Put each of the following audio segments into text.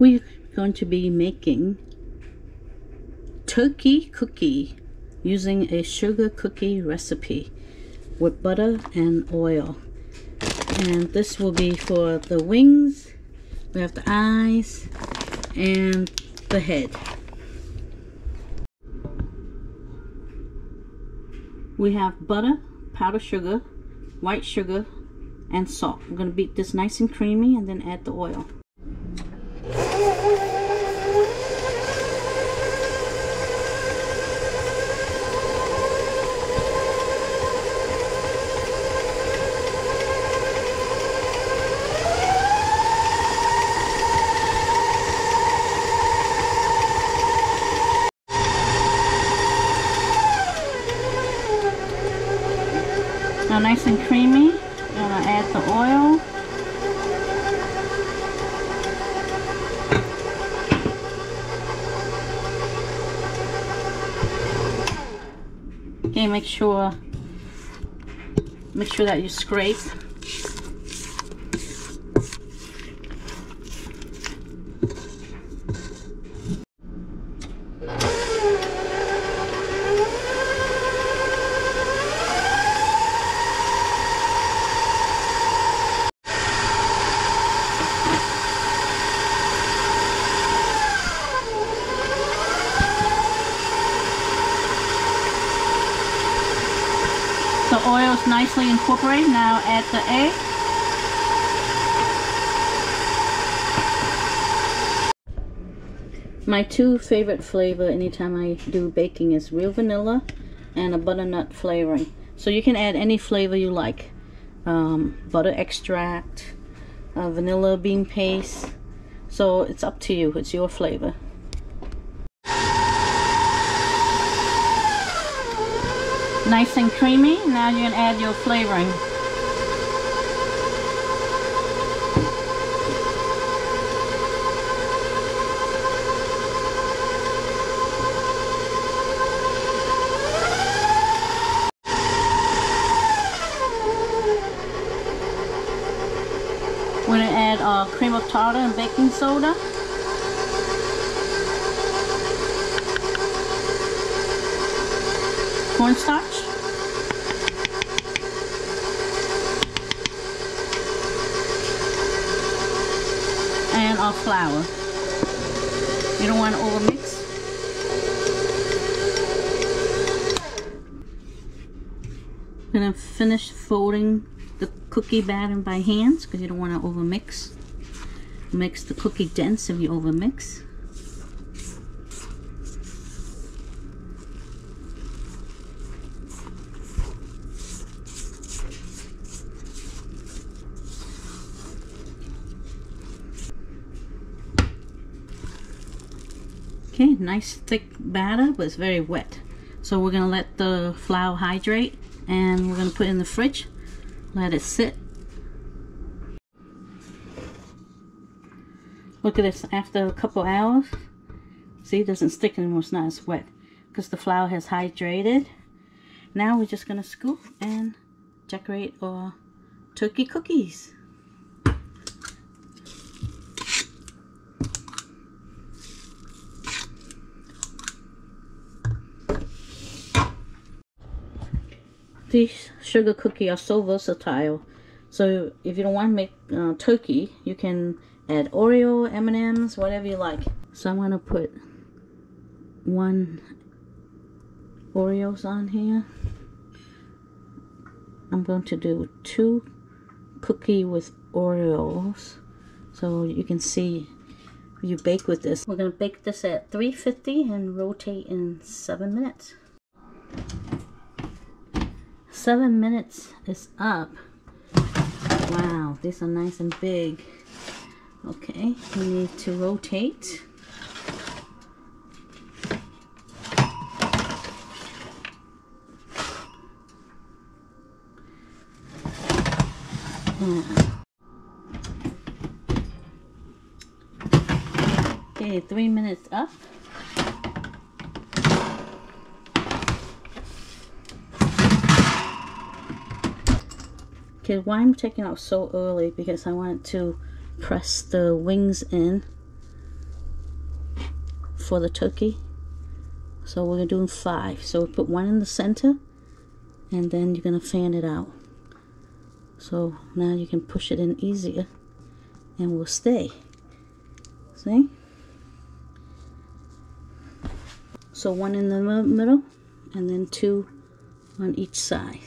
We're going to be making turkey cookie using a sugar cookie recipe with butter and oil. And this will be for the wings. We have the eyes and the head. We have butter, powdered sugar, white sugar, and salt. I'm going to beat this nice and creamy and then add the oil. Now nice and creamy, I'm going to add the oil. Okay, make sure that you scrape. The oil is nicely incorporated. Now add the egg. My two favorite flavor anytime I do baking is real vanilla and a butternut flavoring. So you can add any flavor you like. Butter extract, vanilla bean paste. So it's up to you. It's your flavor. Nice and creamy. Now you can add your flavoring. We're going to add cream of tartar and baking soda. Cornstarch. And our flour. You don't want to overmix. I'm going to finish folding the cookie batter by hands because you don't want to overmix. Makes the cookie dense if you overmix. Okay, nice thick batter, but it's very wet. So we're going to let the flour hydrate and we're going to put it in the fridge. Let it sit. Look at this, after a couple hours. See, it doesn't stick anymore, it's not as wet because the flour has hydrated. Now we're just going to scoop and decorate our turkey cookies. These sugar cookies are so versatile. So if you don't want to make turkey, you can add Oreo, M&Ms, whatever you like. So I'm going to put 1 Oreos on here. I'm going to do 2 cookie with Oreos. So you can see you bake with this. We're going to bake this at 350 and rotate in 7 minutes. 7 minutes is up. Wow, these are nice and big. Okay, we need to rotate. Okay, 3 minutes up. Okay, why I'm taking out so early because I want to press the wings in for the turkey. So we're doing 5. So we put 1 in the center, and then you're gonna fan it out. So now you can push it in easier, and will stay. See? So 1 in the middle, and then 2 on each side.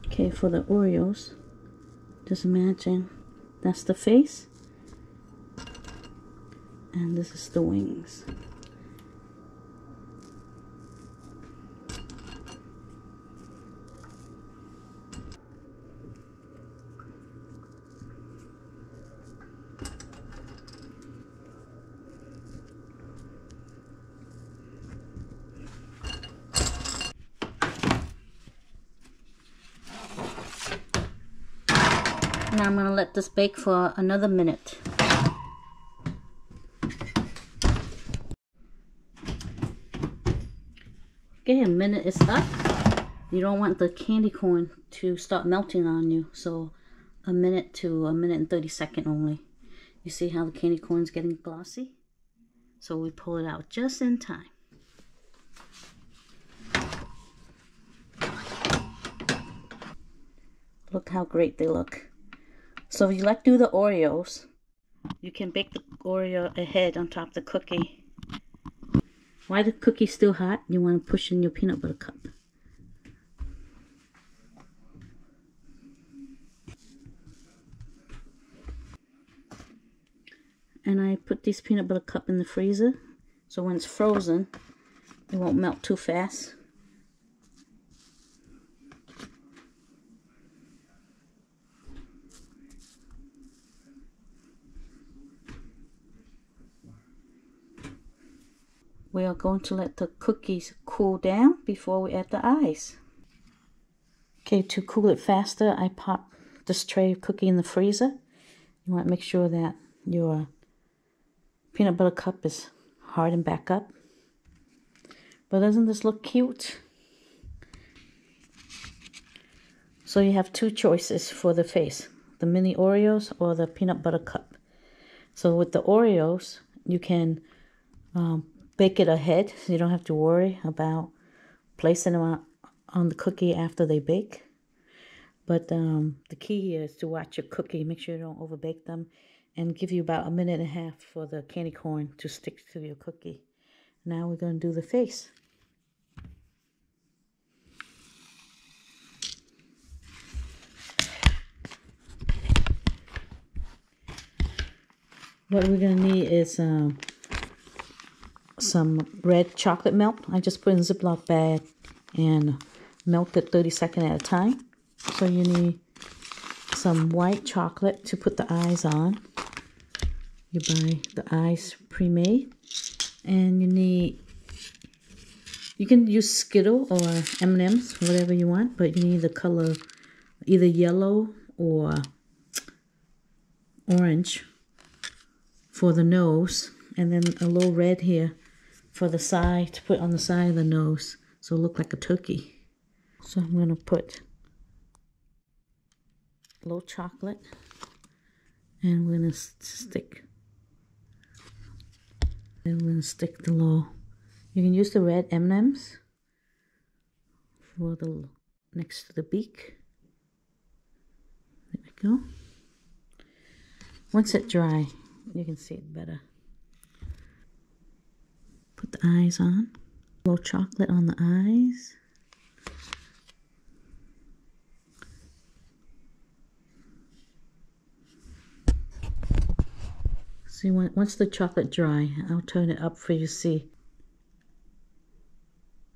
Okay, for the Oreos, just imagine that's the face, and this is the wings. Now I'm going to let this bake for another minute. Okay, a minute is up. You don't want the candy corn to start melting on you, so a minute to a minute and 30 seconds only. You see how the candy corn's getting glossy? So we pull it out just in time. Look how great they look. So if you like to do the Oreos, you can bake the Oreo ahead on top of the cookie. While the cookie's still hot, you want to push in your peanut butter cup. And I put this peanut butter cup in the freezer, so when it's frozen, it won't melt too fast. We are going to let the cookies cool down before we add the ice. Okay, to cool it faster, I pop this tray of cookie in the freezer. You want to make sure that your peanut butter cup is hardened back up. But doesn't this look cute? So you have 2 choices for the face, the mini Oreos or the peanut butter cup. So with the Oreos, you can bake it ahead, so you don't have to worry about placing them on the cookie after they bake. But the key here is to watch your cookie, make sure you don't overbake them, and give you about a minute and a half for the candy corn to stick to your cookie. Now we're going to do the face. What we're going to need is some red chocolate melt. I just put in a Ziploc bag and melt it 30 seconds at a time. So you need some white chocolate to put the eyes on. You buy the eyes pre-made. And you can use Skittle or M&M's, whatever you want, but you need the color either yellow or orange for the nose, and then a little red here for the side, to put on the side of the nose so it look like a turkey. So I'm going to put a little chocolate, and we're going to stick the little, you can use the red M&M's for the next to the beak. There we go. Once it's dry, you can see it better. Put the eyes on. A little chocolate on the eyes. See, once the chocolate dry, I'll turn it up for you to see.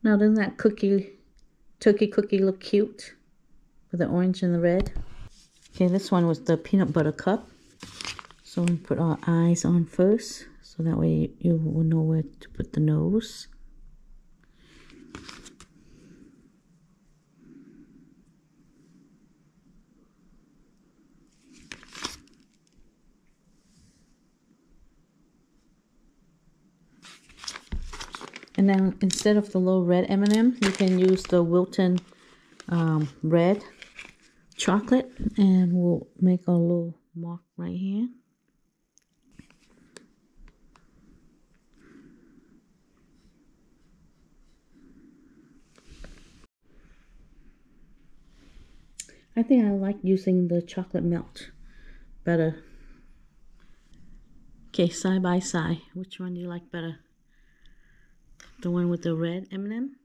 Now, doesn't that turkey cookie look cute with the orange and the red? Okay, this one was the peanut butter cup. So we put our eyes on first, so that way you will know where to put the nose. And then instead of the little red M&M, you can use the Wilton red chocolate, and we'll make a little mark right here. I think I like using the chocolate melt better. Okay, side by side. Which one do you like better? The one with the red M&M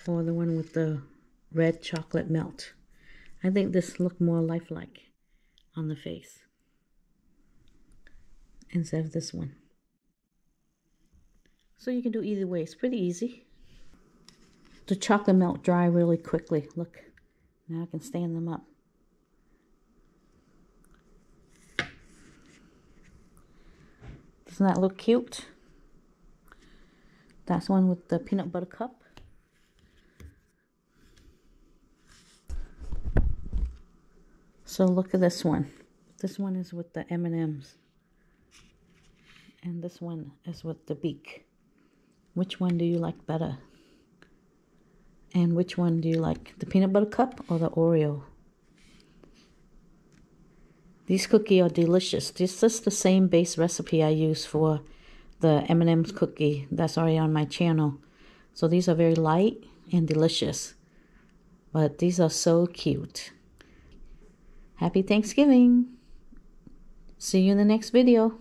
or the one with the red chocolate melt? I think this look more lifelike on the face instead of this one. So you can do either way. It's pretty easy. The chocolate melt dry really quickly. Look, now I can stand them up. Doesn't that look cute? That's one with the peanut butter cup. So look at this one. This one is with the M&Ms. And this one is with the beak. Which one do you like better? And which one do you like? The peanut butter cup or the Oreo? These cookies are delicious. This is the same base recipe I use for the M&M's cookie that's already on my channel. So these are very light and delicious. But these are so cute. Happy Thanksgiving. See you in the next video.